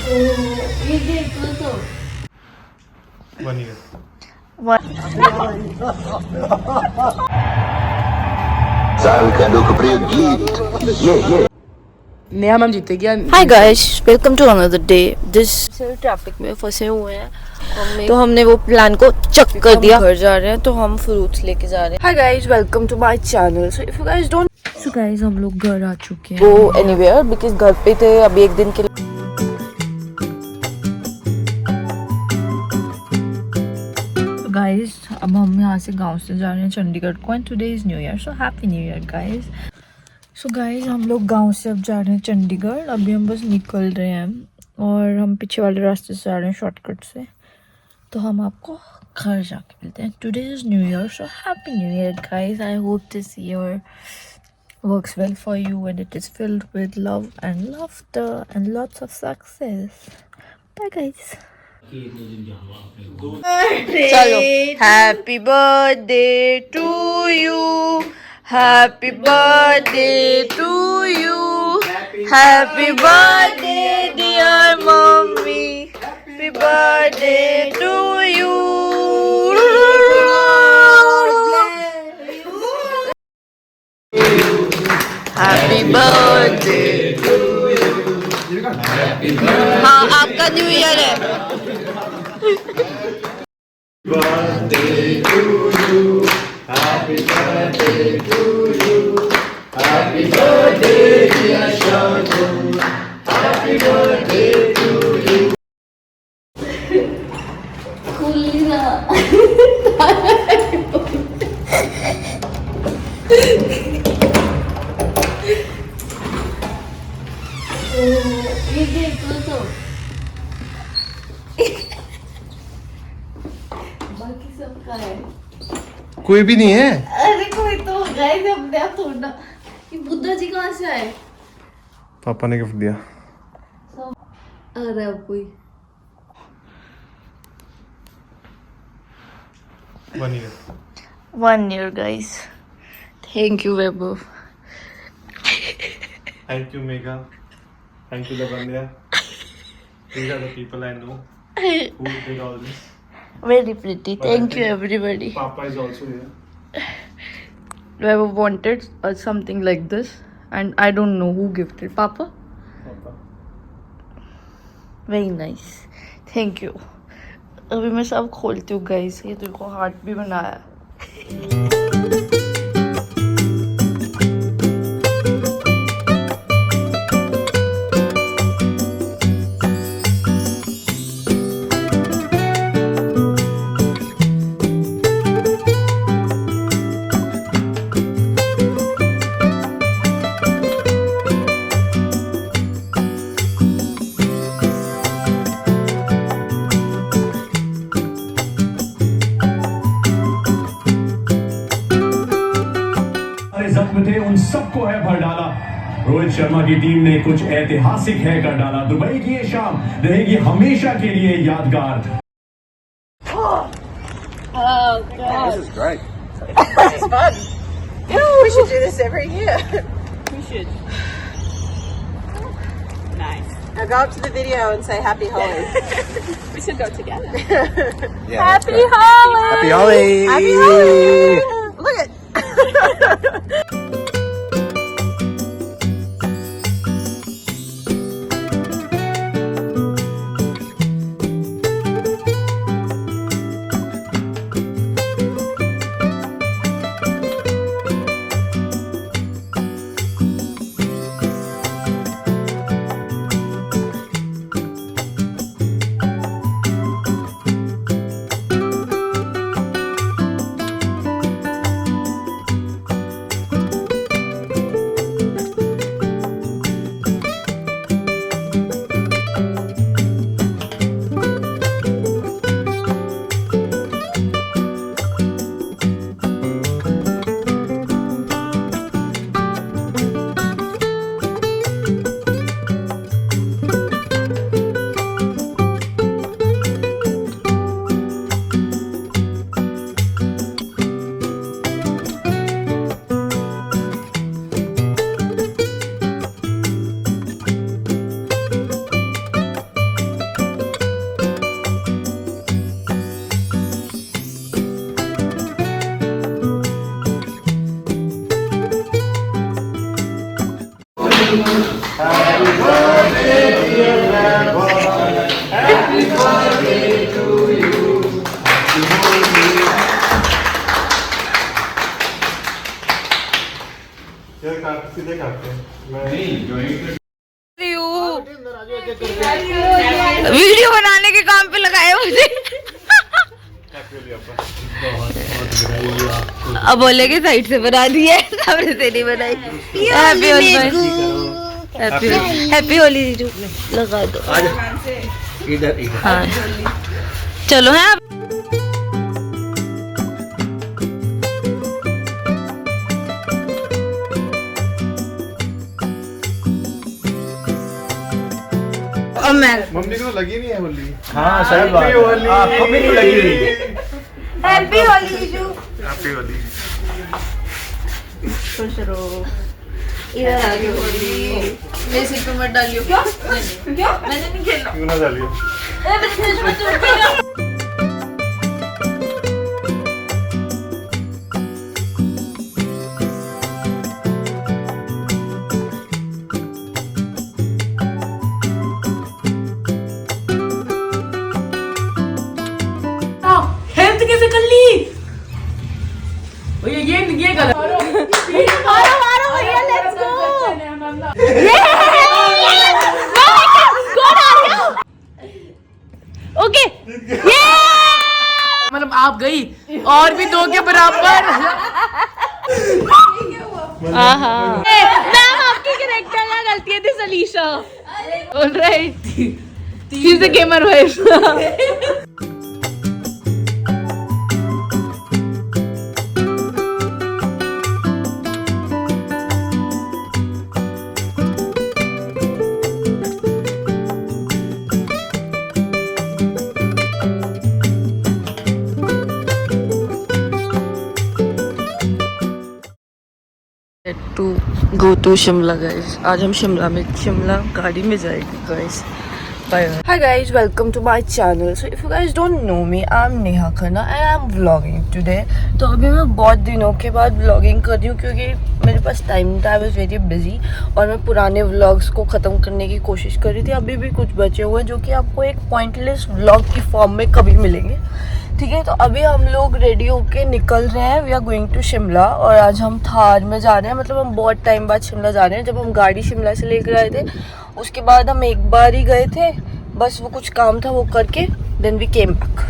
ये देखो तो 1 year. साल का लोकप्रिय गीत ये नेहा मैम जीतेगी। Hi guys, welcome to another day. This traffic में फंसे हुए हैं तो हमने वो प्लान को चक कर दिया। घर जा रहे हैं तो हम फ्रूट्स लेके जा रहे हैं। Hi guys, welcome to my channel. So if you guys don't so guys, हम लोग घर आ चुके हैं। गो एनीवेयर बिकॉज घर पे थे अभी एक दिन के लिए। गाइस, अब हम यहाँ से गांव से जा रहे हैं चंडीगढ़ को and today is new year, so happy new year guys. So guys, हम लोग गांव से अब जा रहे हैं चंडीगढ़। अभी हम बस निकल रहे हैं और हम पीछे वाले रास्ते से जा रहे हैं शॉर्टकट से। तो हम आपको घर जाके मिलते हैं। Today is new year, so happy new year guys. I hope this year works well for you and it is filled with love and laughter and lots of success. Bye guys. चलो, happy birthday to you, happy birthday to you, happy birthday dear mummy, happy birthday to you. Happy birthday to you. हाँ, आपका new year है। Birthday to you. Happy birthday to you. Happy birthday dear Shantanu. Happy birthday to you. खुलना ये देखो तो बाकी सबका है। कोई भी नहीं है। अरे कोई तो गाइस, अपने आप थोड़ा। ये बुद्धा जी कहाँ से आए? पापा ने गिफ्ट दिया। अरे अब कोई 1 year. 1 year guys. Thank you Vaibhav. Thank you Megha. Thank you Lavanya. These are the people I know who did all this. Very pretty. But Thank I you think everybody. Papa is also here. Vaibhav wanted something like this and I don't know who gifted. Papa? Papa. Very nice. Thank you. अभी मैं सब खोलती हूँ guys. ये देखो heart भी बनाया। जख्म थे उन सबको है भर डाला। रोहित शर्मा की टीम ने कुछ ऐतिहासिक है कर डाला। दुबई की ये शाम रहेगी हमेशा के लिए यादगार। This is great. This is fun. We should do this every year. We should. Nice. Now go up to the video and say Happy Holi. We should go together. Yeah, Happy Holi! Happy Holi! Happy Holi! Look at. Video बनाने के काम पे लगाया मुझे। अब बोलेगे side से बना दी है, सामने से नहीं बनाई। हैप्पी होली, हैप्पी होली जीजू लगा दो। इधर हाँ चलो है अब मैं मम्मी को लगी नहीं है होली। हाँ सही बात है, आपको भी नहीं लगी हुई। हैप्पी होली जीजू। हैप्पी होली। खुश रहो। इधर आ गई होली। मेरे सिर पे मत डालियो। क्यों? क्यों? मैंने नहीं खेला। क्यों ना डालियो? हेल्थ कैसे कर ली? ये गलत। मारो भैया, लेट्स गो। ओके मतलब आप गई और भी 2 के बराबर। मैम आपकी कैरेक्टर में गलती थी Salisha. Alright, she is the gamer wife. To go to Shimla guys. आज हम शिमला गाड़ी में जाएंगे guys. Hi guys, welcome to my channel. So if you guys don't know me, I'm Neha Khanna and I'm vlogging today. तो अभी मैं बहुत दिनों के बाद vlogging कर रही हूँ क्योंकि मेरे पास टाइम था, I was very busy और मैं पुराने vlogs को ख़त्म करने की कोशिश कर रही थी। अभी भी कुछ बचे हुए हैं जो कि आपको एक pointless vlog की फॉर्म में कभी मिलेंगे, ठीक है। तो अभी हम लोग रेडी होके निकल रहे हैं। We are going to Shimla और आज हम थार में जा रहे हैं। मतलब हम बहुत टाइम बाद शिमला जा रहे हैं। जब हम गाड़ी शिमला से लेकर आए थे उसके बाद हम एक बार ही गए थे, बस वो कुछ काम था वो करके देन वी केम बैक।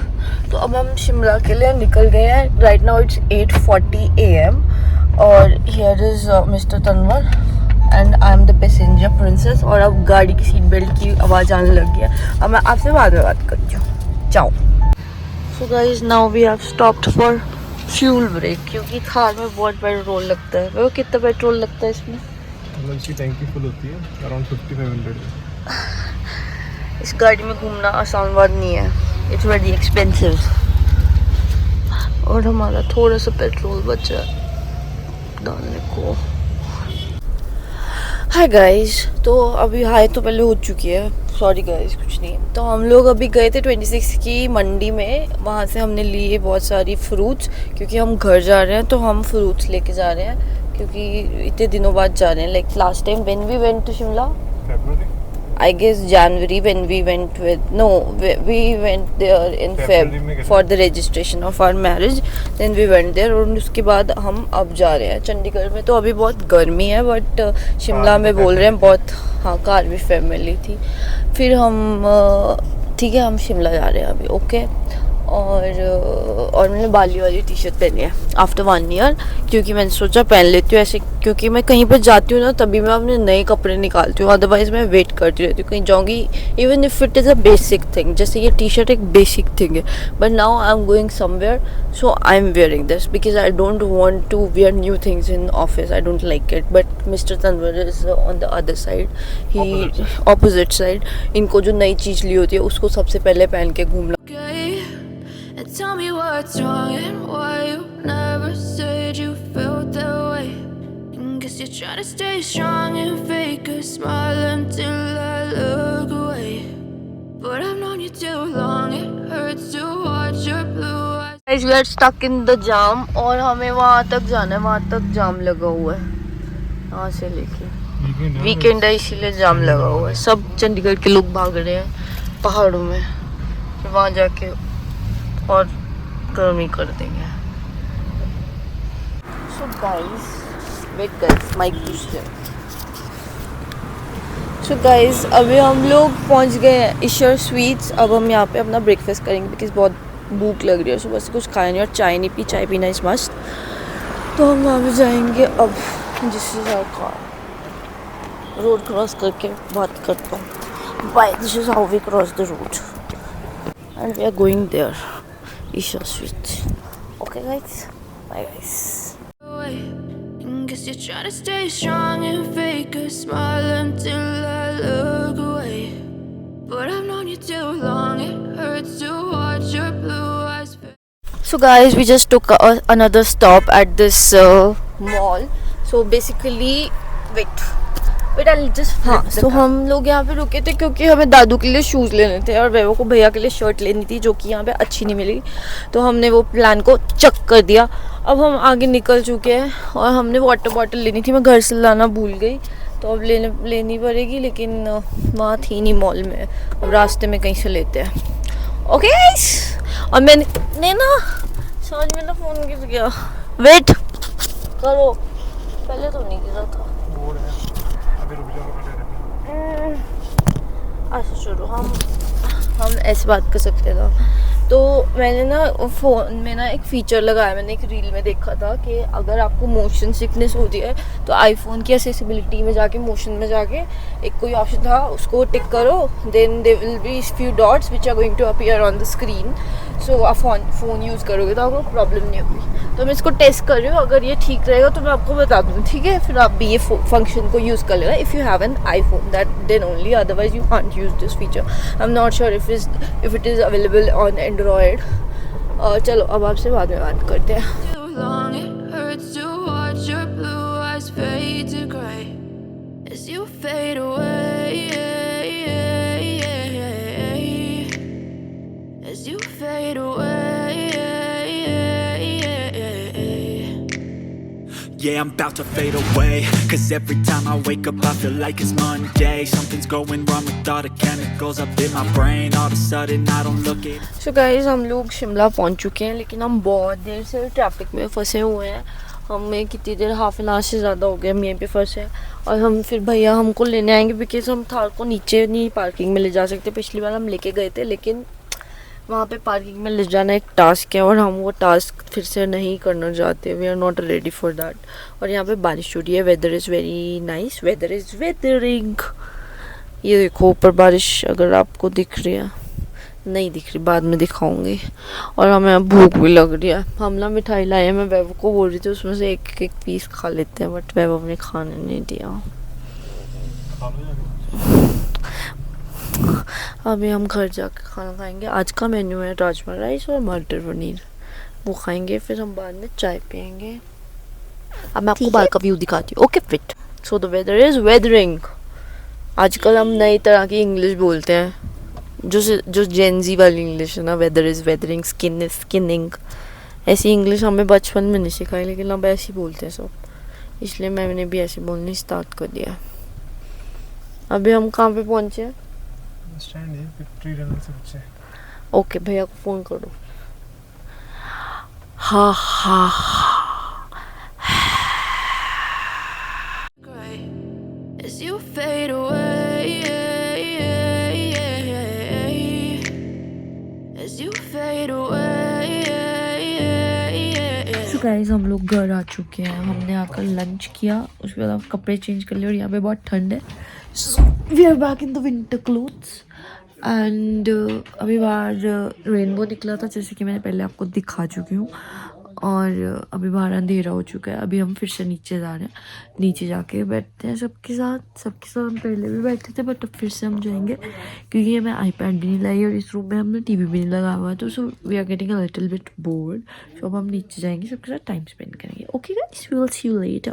तो अब हम शिमला के लिए निकल गए हैं। राइट नाउ इट्स 8:40 AM और here is mister Tanwar and I am the passenger princess. और अब गाड़ी की सीट बेल्ट की आवाज़ आने लग गई है। अब मैं आपसे बाद में बात करती हूँ। चाओ। So guys, now we have stopped for fuel break क्योंकि थार में बहुत पेट्रोल लगता है। वो कितना पेट्रोल लगता है इसमें? मतलब इसकी टैंकी फुल होती है अराउंड 5500। इस गाड़ी में घूमना आसान बात नहीं है, इट्स वेरी एक्सपेंसिव। और हमारा थोड़ा सा पेट्रोल बचा डालने को। हाय गाइस, तो अभी हाय तो पहले हो चुकी है, सॉरी गाइस कुछ नहीं। तो हम लोग अभी गए थे 26 की मंडी में, वहाँ से हमने लिए बहुत सारी फ्रूट्स क्योंकि हम घर जा रहे हैं। तो हम फ्रूट्स लेके जा रहे हैं क्योंकि इतने दिनों बाद जा रहे हैं। Like last time when we went to Shimla, I guess January when we went we went there in Feb for the registration of our marriage. Then we went there और उसके बाद हम अब जा रहे हैं चंडीगढ़ में। तो अभी बहुत गर्मी है बट शिमला में बोल रहे हैं बहुत, हाँ कार भी फैमिली थी। फिर हम ठीक है हम शिमला जा रहे हैं अभी, ओके। और मैंने बाली वाली टी शर्ट पहनी है आफ्टर 1 ईयर क्योंकि मैंने सोचा पहन लेती हूँ ऐसे, क्योंकि मैं कहीं पर जाती हूँ ना तभी मैं अपने नए कपड़े निकालती हूँ, अदरवाइज मैं वेट करती रहती हूँ कहीं जाऊँगी। Even if it is a basic thing, जैसे ये टी शर्ट एक बेसिक थिंग है but now I am going somewhere so I am wearing this because I don't want to wear new things in office, I don't like it. But mister Tanwar is on the other side, he opposite side. इनको जो नई चीज़ ली होती है उसको सबसे पहले पहन के घूमना। Tell me what's wrong and why you never said you felt that way. Guess you're trying to stay strong and fake a smile until I look away. But I've known you too long, it hurts to watch your blue eyes. Guys, we are stuck in the jam और हमें वहाँ तक जाना है, वहाँ तक जाम लगा हुआ है। यहाँ से लेके वीकेंड है इसीलिए जाम लगा हुआ है। सब चंडीगढ़ के लोग भाग रहे हैं पहाड़ों में, फिर वहाँ जाके और गर्मी कर देंगे। So guys, wait guys, mic booster. So guys अभी हम लोग पहुंच गए हैं ईश्वर स्वीट्स। अब हम यहाँ पे अपना ब्रेकफास्ट करेंगे बिकॉज बहुत भूख लग रही है। सुबह से कुछ खाया नहीं और चाय नहीं पी, चाय पीना इस मस्त। तो हम वहाँ पे जाएंगे अब, जिससे रोड क्रॉस करके बात करता हूँ। Bye, this is how we cross the road and we are going there, Ishwar sweets. Okay guys, bye guys. Guess you're trying to stay strong and fake a smile until I look away. But I've known you too long, it hurts to watch your blue eyes fade. So guys, we just took another stop at this mall. So basically, wait, I'll just हाँ, so हम लोग यहाँ पे रुके थे क्योंकि हमें दादू के लिए शूज़ लेने थे और वेवो को भैया के लिए शर्ट लेनी थी जो कि यहाँ पे अच्छी नहीं मिली। तो हमने वो प्लान को चक कर दिया। अब हम आगे निकल चुके हैं और हमने वाटर बॉटल लेनी थी, मैं घर से लाना भूल गई तो अब लेनी पड़ेगी, लेकिन वहाँ थी नहीं मॉल में, अब रास्ते में कहीं से लेते हैं। ओके गाइस, और मैंने ना समझ में ना फ़ोन गिर गया। वेट करो, पहले तो नहीं गिरा था। अच्छा चलो, हम ऐसे बात कर सकते थे। तो मैंने ना फ़ोन में ना एक फ़ीचर लगाया, मैंने एक रील में देखा था कि अगर आपको मोशन सिकनेस होती है तो आईफोन की एक्सेसिबिलिटी में जाके मोशन में जाके एक कोई ऑप्शन था, उसको टिक करो, then they will be few dots which are going to appear on the screen. So आप फ़ोन यूज़ करोगे तो आपको प्रॉब्लम नहीं होगी। तो मैं इसको टेस्ट कर रही हूँ, अगर ये ठीक रहेगा तो मैं आपको बता दूँ, ठीक है? फिर आप भी ये फंक्शन को यूज़ कर लेना if you have an iPhone, that then only, otherwise you can't use this feature. I am not sure if it is available on Android. चलो अब आपसे बाद में बात करते हैं। Too long, it hurts to watch your blue eyes fade to gray as you fade away. As you fade away. Yeah, I'm about to fade away. Cause every time I wake up I feel like it's Monday. Something's going wrong with all the chemicals up in my brain. All of a sudden I don't look it. So guys, हम लोग शिमला पहुंच चुके हैं, लेकिन हम बहुत देर से traffic में फंसे हुए हैं। हमें कितनी देर, हाफ एन आवर से ज़्यादा हो गया हम यहीं पे फंसे। और हम फिर भैया हमको लेने आएंगे बिकॉज हम थार को नीचे नहीं पार्किंग में ले जा सकते। पिछली बार हम लेके गए थे, लेकिन वहाँ पे पार्किंग में ले जाना एक टास्क है और हम वो टास्क फिर से नहीं करना चाहते। We are not ready for that. और यहाँ पे बारिश हो रही है, weather is very nice, weather is weathering. ये देखो ऊपर बारिश, अगर आपको दिख रही है, नहीं दिख रही, बाद में दिखाऊंगी। और हमें भूख भी लग रही है। हम ना मिठाई लाए हैं, मैं वैभव को बोल रही थी उसमें से एक पीस खा लेते हैं, बट वैभव ने खाने नहीं दिया। अभी हम घर जाके खाना खाएंगे। आज का मेन्यू है राजमा राइस और मटर पनीर, वो खाएंगे, फिर हम बाद में चाय पियेंगे। अब मैं आपको बाहर का व्यू दिखाती हूँ। Okay fit. So the weather is weathering. आजकल हम नई तरह की इंग्लिश बोलते हैं, जो जेनजी वाली इंग्लिश है ना, weather is weathering, skin is skinning. ऐसी इंग्लिश हमें बचपन में नहीं सिखाई, लेकिन अब ऐसी बोलते हैं सब, इसलिए मैंने भी ऐसे बोलनी स्टार्ट कर दिया। अभी हम कहाँ पे पहुँचे हैं? स्टैंड है, फ्री रनर से बच्चे। ओके, भैया को फ़ोन करो। हाँ हाँ As you fade away. As you fade away. So guys, हम लोग घर आ चुके हैं। हमने आकर लंच किया, उसके बाद हम कपड़े चेंज कर लिए और यहाँ पे बहुत ठंड है। So we are back in the winter clothes and अभी बाहर रेनबो निकला था, जैसे कि मैंने पहले आपको दिखा चुकी हूँ। और अभी बाहर अंधेरा हो चुका है। अभी हम फिर से नीचे जा रहे हैं, नीचे जाके बैठते हैं सबके साथ हम पहले भी बैठे थे, बट अब फिर से हम जाएंगे क्योंकि मैं आईपैड भी नहीं लाई और इस रूम में हमने टीवी भी नहीं लगा हुआ है, तो so we are getting a little bit bored. So अब हम नीचे जाएंगे, सबके साथ टाइम स्पेंड करेंगे। Okay guys, we will see you later.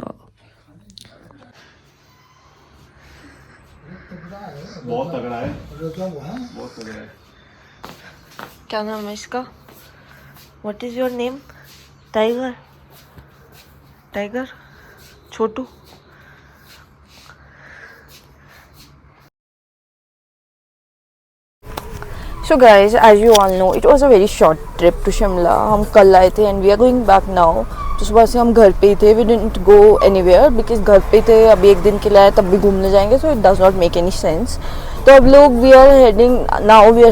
बहुत तगड़ा है, बहुत तगड़ा है। क्या नाम है इसका? What is your name? Tiger, tiger, Chhotu. So guys, as you all know, it was a very short trip to Shimla. हम कल आए थे and we are going back now तो सुबह से हम घर पे ही थे, we didn't go anywhere because घर पे थे, अभी एक दिन के लिए आए तब भी घूमने जाएंगे, so it does not make any sense. तो अब लोग we are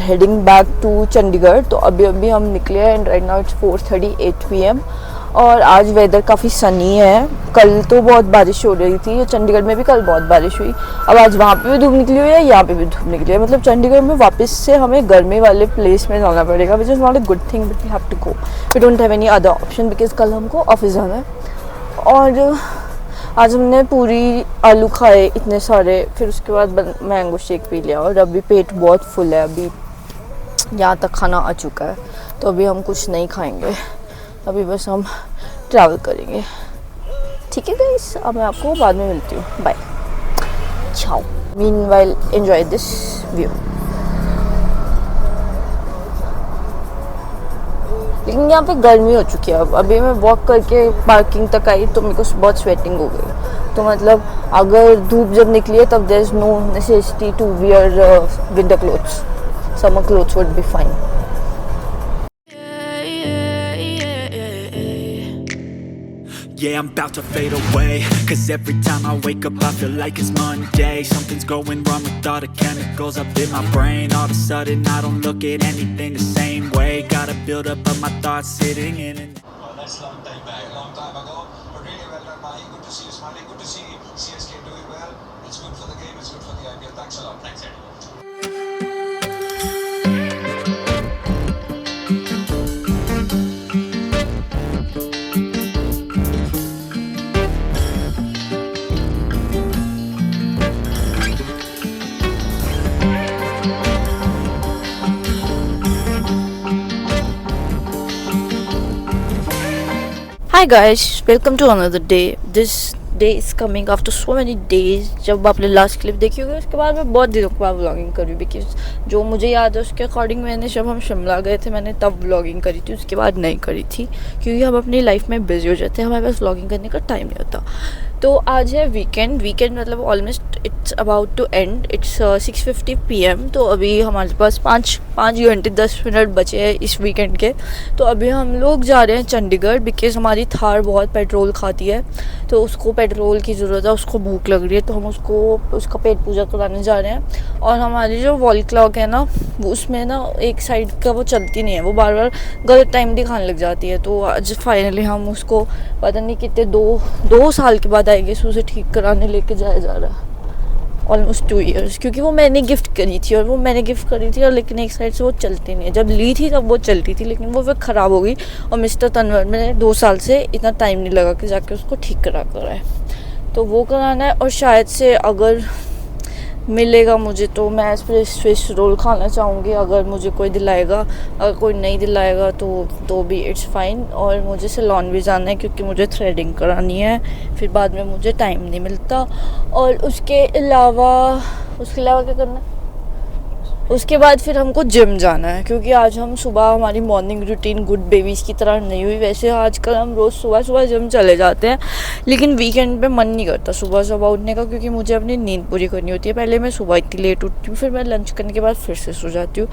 heading back to Chandigarh. तो अभी हम निकले हैं and right now it's 4:38 PM और आज वेदर काफ़ी सनी है। कल तो बहुत बारिश हो रही थी, चंडीगढ़ में भी कल बहुत बारिश हुई। अब आज वहाँ पे भी धूप निकली हुई है, यहाँ पे भी धूप निकली है, मतलब चंडीगढ़ में वापस से हमें गर्मी वाले प्लेस में जाना पड़ेगा, which is not a good thing, but we have to go, we don't have any other option because कल हमको ऑफिस जाना है। और आज हमने पूरी आलू खाए इतने सारे, फिर उसके बाद मैंगो शेक पी लिया और अभी पेट बहुत फुल है, अभी यहाँ तक खाना आ चुका है, तो अभी हम कुछ नहीं खाएंगे, अभी बस हम ट्रैवल करेंगे। ठीक है गाइस, अब मैं आपको बाद में मिलती हूँ, बाय, चाओ। Meanwhile enjoy this view. लेकिन यहाँ पे गर्मी हो चुकी है, अब अभी मैं वॉक करके पार्किंग तक आई तो मेरे को बहुत स्वेटिंग हो गई, तो मतलब अगर धूप जब निकली है तब there is no necessity to wear winter clothes, summer clothes would be fine. Yeah, I'm about to fade away, cause every time I wake up I feel like it's Monday. Something's going wrong with all the chemicals up in my brain. All of a sudden I don't look at anything the same way. Gotta build up of my thoughts sitting in and that's long time back, long time ago. But really well done, Mahi. Good to see you smiling. Good to see CSK doing well. It's good for the game. It's good for the IPL. Thanks a lot. Thanks, Eddie. Hi guys, welcome to another day. This day is coming after so many days. जब आपने last clip देखी होगी उसके बाद मैं बहुत दिनों के बाद व्लॉगिंग करी, बिकॉज जो मुझे याद है उसके अकॉर्डिंग मैंने जब हम शिमला गए थे मैंने तब व्लॉगिंग करी थी, उसके बाद नहीं करी थी क्योंकि हम अपनी लाइफ में बिजी हो जाते हैं, हमारे पास व्लॉगिंग करने का टाइम नहीं होता। तो आज है वीकेंड मतलब almost it's about to end, it's 6:50 PM। तो अभी हमारे पास 5 घंटे 10 मिनट बचे हैं इस वीकेंड के। तो अभी हम लोग जा रहे हैं चंडीगढ़ बिकॉज हमारी थार बहुत पेट्रोल खाती है, तो उसको पेट्रोल की ज़रूरत है, उसको भूख लग रही है, तो हम उसका पेट पूजा कराने जा रहे हैं। और हमारी जो वॉल क्लॉक है ना वो उसमें ना एक साइड का वो चलती नहीं है, वो बार बार गलत टाइम दिखाने लग जाती है। तो आज फाइनली हम उसको पता नहीं कितने 2 साल के बाद आएंगे उसे ठीक कराने लेके जाया जा रहा है, ऑलमोस्ट 2 years, क्योंकि वो मैंने गिफ्ट करी थी और लेकिन एक साइड से वो चलती नहीं है। जब ली थी तब वो चलती थी लेकिन वो फिर ख़राब हो गई और मिस्टर तनवर में 2 साल से इतना टाइम नहीं लगा कि जाके उसको ठीक करा कर आए, तो वो कराना है। और शायद से अगर मिलेगा मुझे तो मैं स्विस रोल खाना चाहूँगी, अगर मुझे कोई दिलाएगा, अगर कोई नहीं दिलाएगा तो भी इट्स फाइन। और मुझे सैलून भी जाना है क्योंकि मुझे थ्रेडिंग करानी है, फिर बाद में मुझे टाइम नहीं मिलता। और उसके अलावा क्या करना है, उसके बाद फिर हमको जिम जाना है क्योंकि आज हम सुबह हमारी मॉर्निंग रूटीन गुड बेबीज़ की तरह नहीं हुई। वैसे आजकल हम रोज़ सुबह जिम चले जाते हैं, लेकिन वीकेंड पे मन नहीं करता सुबह उठने का क्योंकि मुझे अपनी नींद पूरी करनी होती है। पहले मैं सुबह इतनी लेट उठती हूँ, फिर मैं लंच करने के बाद फिर से सो जाती हूँ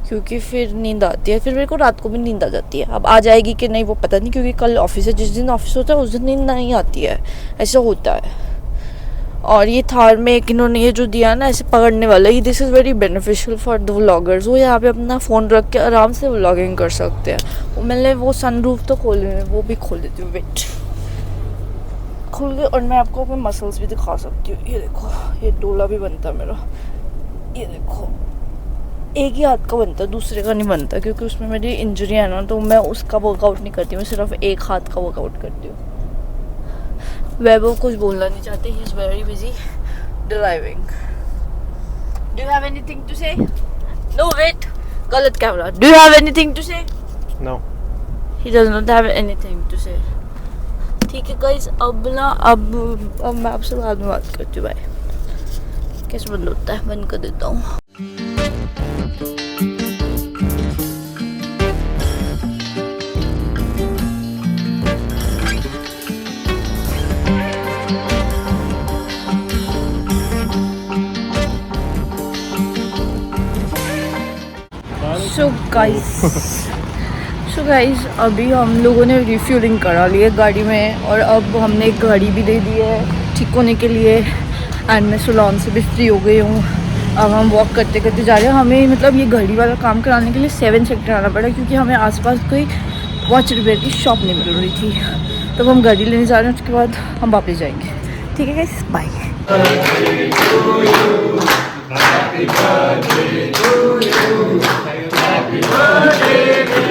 क्योंकि फिर नींद आती है, फिर मेरे को रात को भी नींद आ जाती है। अब आ जाएगी कि नहीं वो पता नहीं, क्योंकि कल ऑफिस है, जिस दिन ऑफिस होता है उस दिन नींद नहीं आती है, ऐसा होता है। और ये थार में एक इन्होंने ये जो दिया ना ऐसे पकड़ने वाला, ये this is very beneficial for the vloggers. वो यहाँ पे अपना फ़ोन रख के आराम से व्लॉगिंग कर सकते हैं। मैंने वो सनरूफ तो खोले हैं, वो भी खोल देती हूँ, वेट खोल के, और मैं आपको अपने मसल्स भी दिखा सकती हूँ। ये देखो, ये डोला भी बनता है मेरा, ये देखो एक ही हाथ का बनता है, दूसरे का नहीं बनता क्योंकि उसमें मेरी इंजरी है ना, तो मैं उसका वर्कआउट नहीं करती, मैं सिर्फ एक हाथ का वर्कआउट करती हूँ। वैभव कुछ बोलना नहीं चाहते, he is very busy driving. Do you have anything to say? No wait, गलत camera. Do you have anything to say? No, he does not have anything to say. ठीक है गाइस, अब मैं आपसे बाद में बात करती हूँ। बाय। कैसे बंद होता है? बंद कर देता हूँ। सो गाइज अभी हम लोगों ने रिफ्यूलिंग करा ली है गाड़ी में और अब हमने एक घड़ी भी दे दी है ठीक होने के लिए एंड मैं सैलून से भी फ्री हो गई हूँ। अब हम वॉक करते करते जा रहे हैं। हमें मतलब ये घड़ी वाला काम कराने के लिए 7 सेक्टर आना पड़ा क्योंकि हमें आसपास कोई वॉच रिपेयर की शॉप नहीं मिल रही थी। तो हम गाड़ी लेने जा रहे हैं, उसके बाद हम वापस जाएंगे। ठीक है guys, bye. Happy birthday to you. Happy birthday.